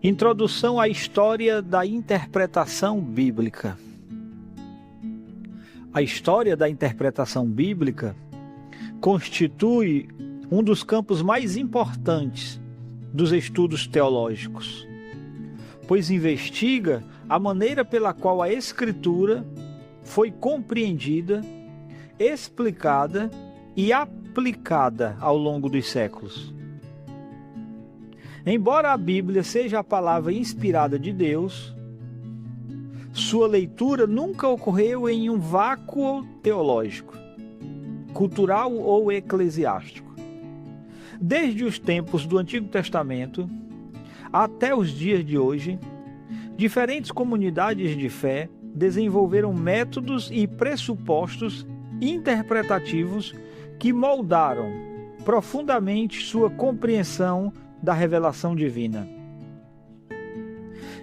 Introdução à história da interpretação bíblica. A história da interpretação bíblica constitui um dos campos mais importantes dos estudos teológicos, pois investiga a maneira pela qual a Escritura foi compreendida, explicada e aplicada ao longo dos séculos. Embora a Bíblia seja a palavra inspirada de Deus, sua leitura nunca ocorreu em um vácuo teológico, cultural ou eclesiástico. Desde os tempos do Antigo Testamento até os dias de hoje, diferentes comunidades de fé desenvolveram métodos e pressupostos interpretativos que moldaram profundamente sua compreensão da revelação divina.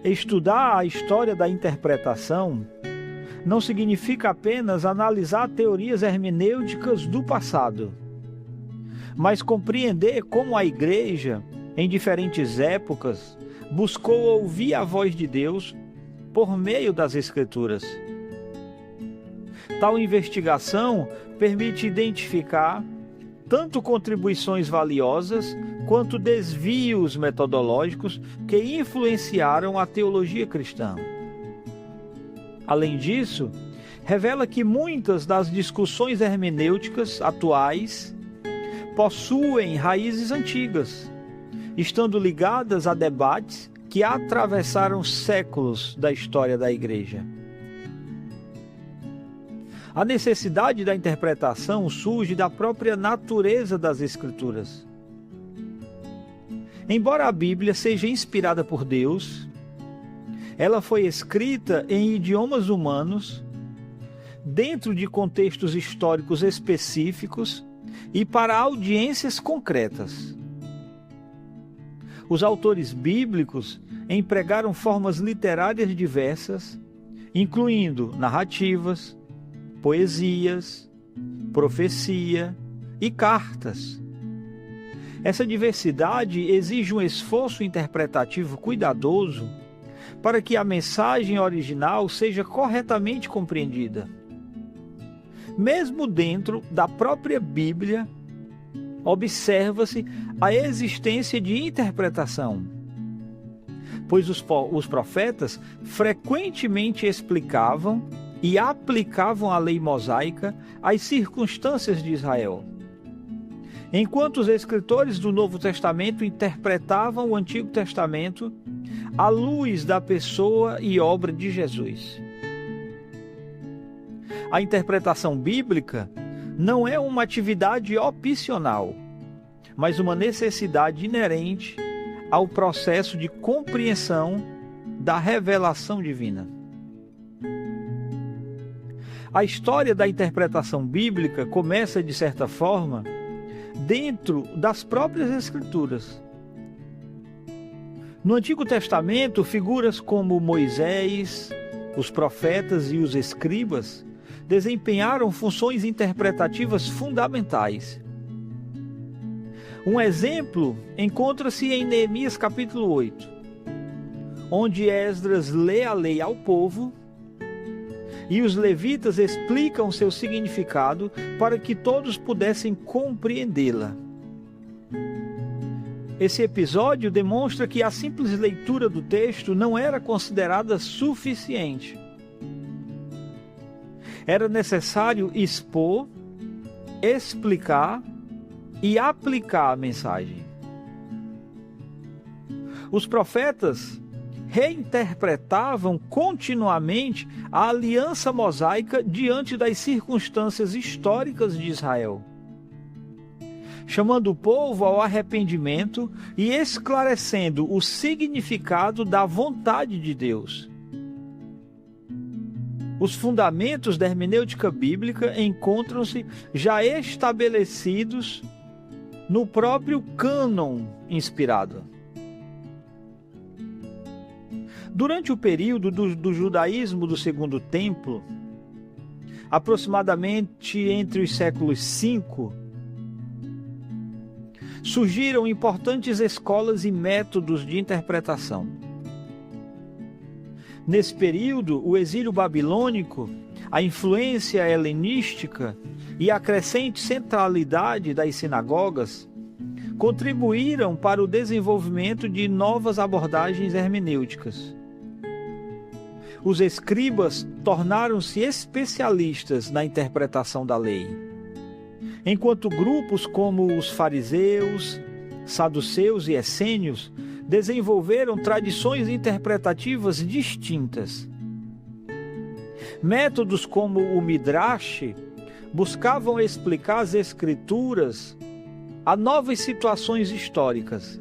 Estudar a história da interpretação não significa apenas analisar teorias hermenêuticas do passado, mas compreender como a Igreja, em diferentes épocas, buscou ouvir a voz de Deus por meio das Escrituras. Tal investigação permite identificar tanto contribuições valiosas quanto desvios metodológicos que influenciaram a teologia cristã. Além disso, revela que muitas das discussões hermenêuticas atuais possuem raízes antigas, estando ligadas a debates que atravessaram séculos da história da Igreja. A necessidade da interpretação surge da própria natureza das Escrituras. Embora a Bíblia seja inspirada por Deus, ela foi escrita em idiomas humanos, dentro de contextos históricos específicos e para audiências concretas. Os autores bíblicos empregaram formas literárias diversas, incluindo narrativas, poesias, profecia e cartas. Essa diversidade exige um esforço interpretativo cuidadoso para que a mensagem original seja corretamente compreendida. Mesmo dentro da própria Bíblia, observa-se a existência de interpretação, pois os profetas frequentemente explicavam e aplicavam a lei mosaica às circunstâncias de Israel, enquanto os escritores do Novo Testamento interpretavam o Antigo Testamento à luz da pessoa e obra de Jesus. A interpretação bíblica não é uma atividade opcional, mas uma necessidade inerente ao processo de compreensão da revelação divina. A história da interpretação bíblica começa, de certa forma, dentro das próprias Escrituras. No Antigo Testamento, figuras como Moisés, os profetas e os escribas desempenharam funções interpretativas fundamentais. Um exemplo encontra-se em Neemias capítulo 8, onde Esdras lê a lei ao povo e os levitas explicam seu significado para que todos pudessem compreendê-la. Esse episódio demonstra que a simples leitura do texto não era considerada suficiente. Era necessário expor, explicar e aplicar a mensagem. Os profetas reinterpretavam continuamente a aliança mosaica diante das circunstâncias históricas de Israel, chamando o povo ao arrependimento e esclarecendo o significado da vontade de Deus. Os fundamentos da hermenêutica bíblica encontram-se já estabelecidos no próprio cânon inspirado. Durante o período do judaísmo do Segundo Templo, aproximadamente entre os séculos V, surgiram importantes escolas e métodos de interpretação. Nesse período, o exílio babilônico, a influência helenística e a crescente centralidade das sinagogas contribuíram para o desenvolvimento de novas abordagens hermenêuticas. Os escribas tornaram-se especialistas na interpretação da lei, enquanto grupos como os fariseus, saduceus e essênios desenvolveram tradições interpretativas distintas. Métodos como o Midrash buscavam explicar as Escrituras a novas situações históricas,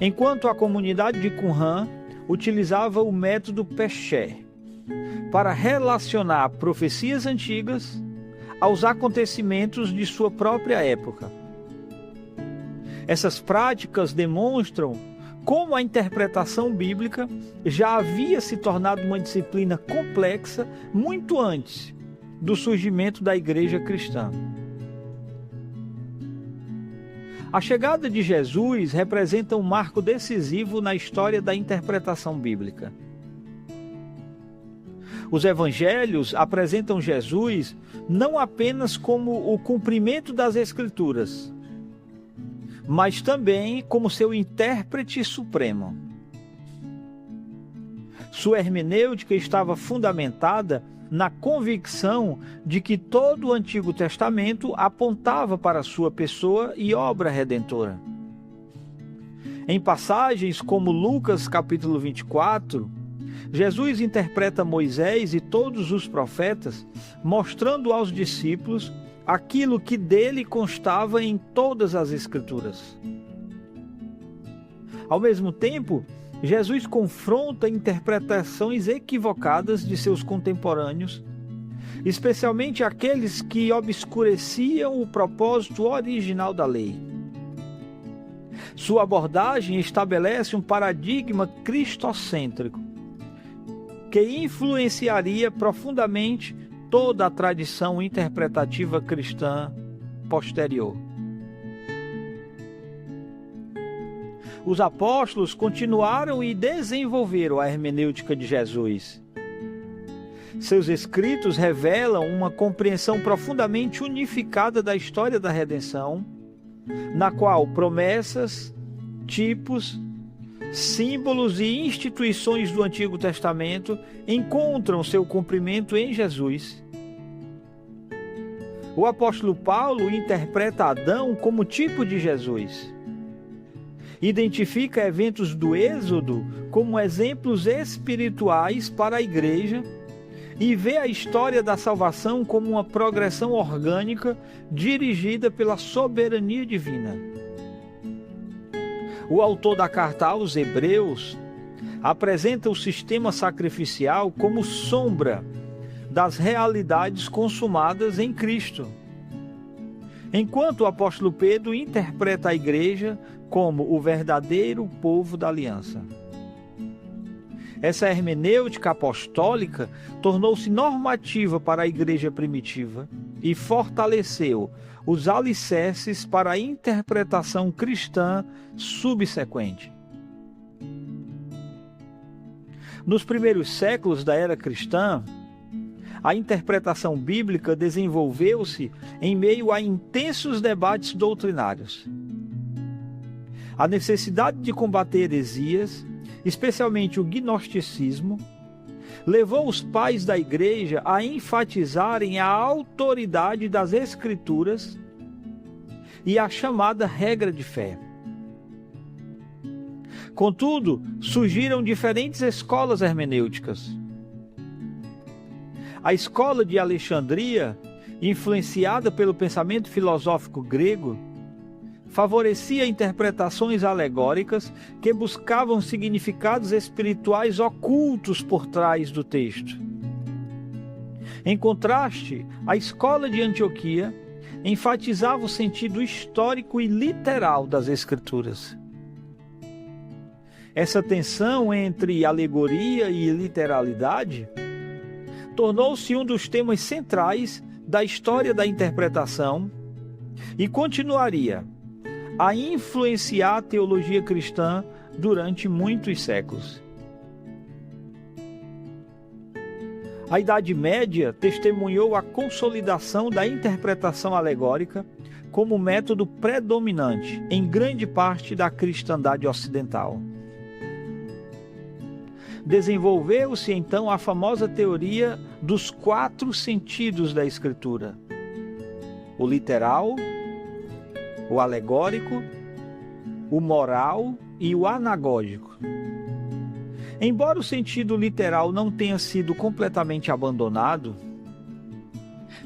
enquanto a comunidade de Qumran utilizava o método Pesher para relacionar profecias antigas aos acontecimentos de sua própria época. Essas práticas demonstram como a interpretação bíblica já havia se tornado uma disciplina complexa muito antes do surgimento da igreja cristã. A chegada de Jesus representa um marco decisivo na história da interpretação bíblica. Os evangelhos apresentam Jesus não apenas como o cumprimento das Escrituras, mas também como seu intérprete supremo. Sua hermenêutica estava fundamentada na convicção de que todo o Antigo Testamento apontava para sua pessoa e obra redentora. Em passagens como Lucas capítulo 24, Jesus interpreta Moisés e todos os profetas, mostrando aos discípulos aquilo que dele constava em todas as Escrituras. Ao mesmo tempo, Jesus confronta interpretações equivocadas de seus contemporâneos, especialmente aqueles que obscureciam o propósito original da lei. Sua abordagem estabelece um paradigma cristocêntrico, que influenciaria profundamente toda a tradição interpretativa cristã posterior. Os apóstolos continuaram e desenvolveram a hermenêutica de Jesus. Seus escritos revelam uma compreensão profundamente unificada da história da redenção, na qual promessas, tipos, símbolos e instituições do Antigo Testamento encontram seu cumprimento em Jesus. O apóstolo Paulo interpreta Adão como tipo de Jesus. Identifica eventos do Êxodo como exemplos espirituais para a igreja e vê a história da salvação como uma progressão orgânica dirigida pela soberania divina. O autor da carta aos Hebreus apresenta o sistema sacrificial como sombra das realidades consumadas em Cristo, enquanto o apóstolo Pedro interpreta a igreja como o verdadeiro povo da aliança. Essa hermenêutica apostólica tornou-se normativa para a igreja primitiva e fortaleceu os alicerces para a interpretação cristã subsequente. Nos primeiros séculos da era cristã, a interpretação bíblica desenvolveu-se em meio a intensos debates doutrinários. A necessidade de combater heresias, especialmente o gnosticismo, levou os pais da igreja a enfatizarem a autoridade das Escrituras e a chamada regra de fé. Contudo, surgiram diferentes escolas hermenêuticas. A escola de Alexandria, influenciada pelo pensamento filosófico grego, favorecia interpretações alegóricas que buscavam significados espirituais ocultos por trás do texto. Em contraste, a escola de Antioquia enfatizava o sentido histórico e literal das Escrituras. Essa tensão entre alegoria e literalidade tornou-se um dos temas centrais da história da interpretação e continuaria a influenciar a teologia cristã durante muitos séculos. A Idade Média testemunhou a consolidação da interpretação alegórica como método predominante em grande parte da cristandade ocidental. Desenvolveu-se então a famosa teoria dos 4 sentidos da Escritura: o literal, o alegórico, o moral e o anagógico. Embora o sentido literal não tenha sido completamente abandonado,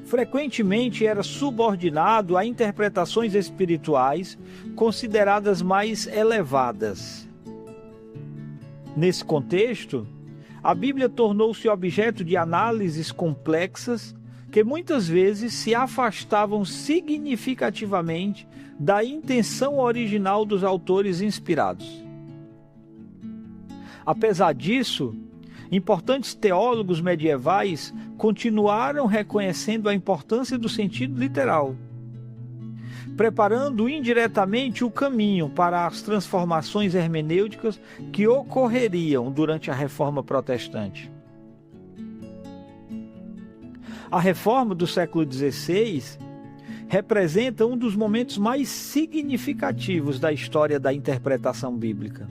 frequentemente era subordinado a interpretações espirituais consideradas mais elevadas. Nesse contexto, a Bíblia tornou-se objeto de análises complexas que muitas vezes se afastavam significativamente da intenção original dos autores inspirados. Apesar disso, importantes teólogos medievais continuaram reconhecendo a importância do sentido literal, preparando indiretamente o caminho para as transformações hermenêuticas que ocorreriam durante a Reforma Protestante. A Reforma do século XVI representa um dos momentos mais significativos da história da interpretação bíblica.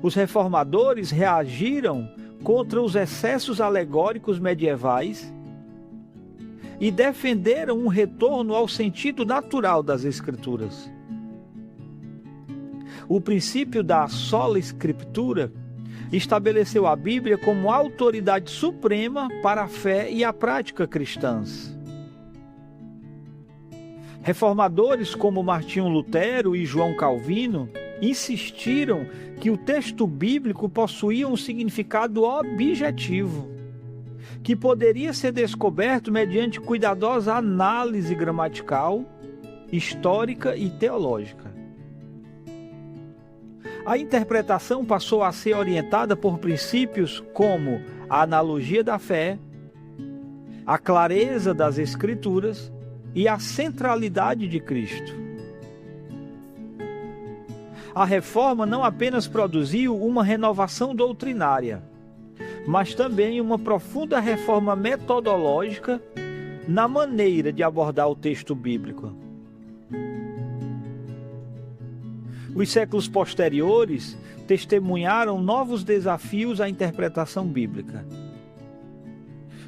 Os reformadores reagiram contra os excessos alegóricos medievais e defenderam um retorno ao sentido natural das Escrituras. O princípio da sola Escritura estabeleceu a Bíblia como autoridade suprema para a fé e a prática cristãs. Reformadores como Martinho Lutero e João Calvino insistiram que o texto bíblico possuía um significado objetivo, que poderia ser descoberto mediante cuidadosa análise gramatical, histórica e teológica. A interpretação passou a ser orientada por princípios como a analogia da fé, a clareza das Escrituras e a centralidade de Cristo. A Reforma não apenas produziu uma renovação doutrinária, mas também uma profunda reforma metodológica na maneira de abordar o texto bíblico. Os séculos posteriores testemunharam novos desafios à interpretação bíblica.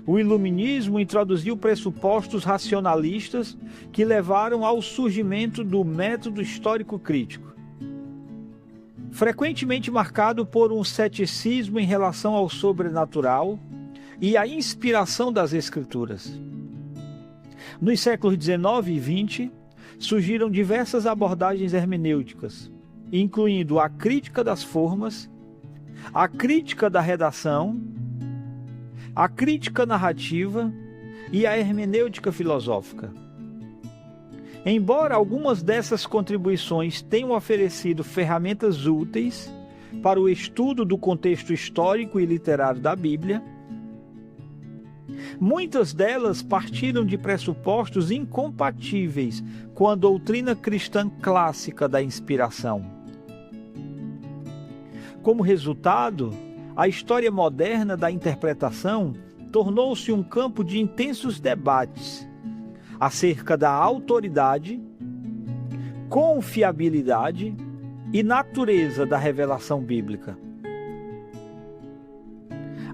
O Iluminismo introduziu pressupostos racionalistas que levaram ao surgimento do método histórico crítico, frequentemente marcado por um ceticismo em relação ao sobrenatural e à inspiração das Escrituras. Nos séculos XIX e XX, surgiram diversas abordagens hermenêuticas, incluindo a crítica das formas, a crítica da redação, a crítica narrativa e a hermenêutica filosófica. Embora algumas dessas contribuições tenham oferecido ferramentas úteis para o estudo do contexto histórico e literário da Bíblia, muitas delas partiram de pressupostos incompatíveis com a doutrina cristã clássica da inspiração. Como resultado, a história moderna da interpretação tornou-se um campo de intensos debates acerca da autoridade, confiabilidade e natureza da revelação bíblica.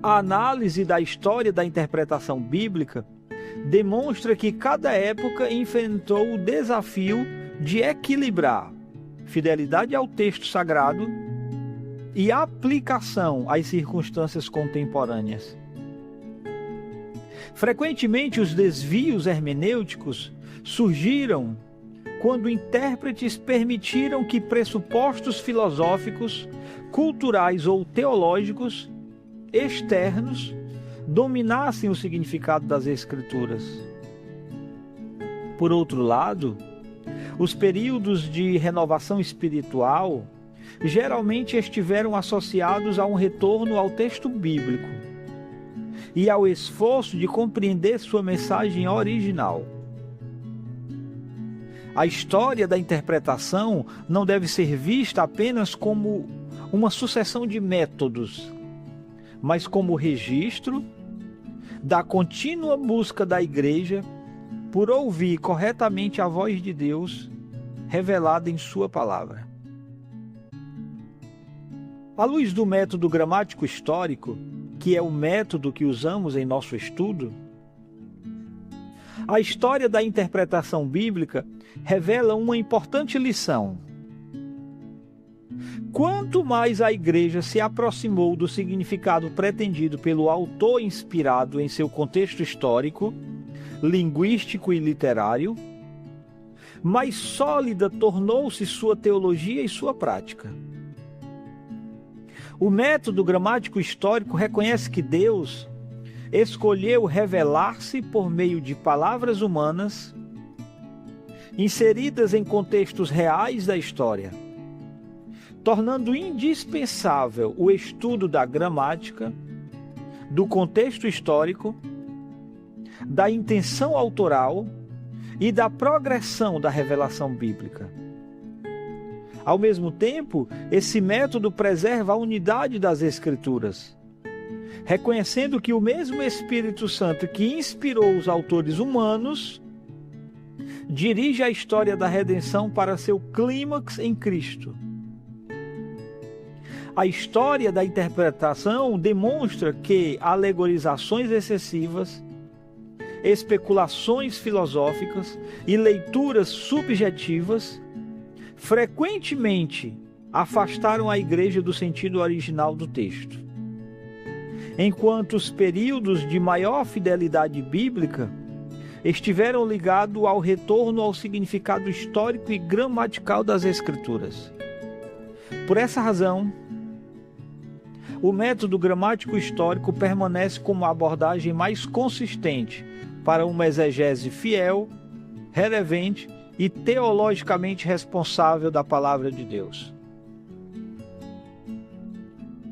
A análise da história da interpretação bíblica demonstra que cada época enfrentou o desafio de equilibrar fidelidade ao texto sagrado e aplicação às circunstâncias contemporâneas. Frequentemente, os desvios hermenêuticos surgiram quando intérpretes permitiram que pressupostos filosóficos, culturais ou teológicos externos dominassem o significado das Escrituras. Por outro lado, os períodos de renovação espiritual geralmente estiveram associados a um retorno ao texto bíblico e ao esforço de compreender sua mensagem original. A história da interpretação não deve ser vista apenas como uma sucessão de métodos, mas como registro da contínua busca da Igreja por ouvir corretamente a voz de Deus revelada em sua palavra. À luz do método gramático histórico, que é o método que usamos em nosso estudo, a história da interpretação bíblica revela uma importante lição. Quanto mais a Igreja se aproximou do significado pretendido pelo autor inspirado em seu contexto histórico, linguístico e literário, mais sólida tornou-se sua teologia e sua prática. O método gramático histórico reconhece que Deus escolheu revelar-se por meio de palavras humanas inseridas em contextos reais da história, tornando indispensável o estudo da gramática, do contexto histórico, da intenção autoral e da progressão da revelação bíblica. Ao mesmo tempo, esse método preserva a unidade das Escrituras, reconhecendo que o mesmo Espírito Santo que inspirou os autores humanos dirige a história da redenção para seu clímax em Cristo. A história da interpretação demonstra que alegorizações excessivas, especulações filosóficas e leituras subjetivas frequentemente afastaram a Igreja do sentido original do texto, enquanto os períodos de maior fidelidade bíblica estiveram ligados ao retorno ao significado histórico e gramatical das Escrituras. Por essa razão, o método gramático histórico permanece como a abordagem mais consistente para uma exegese fiel, relevante e teologicamente responsável da palavra de Deus.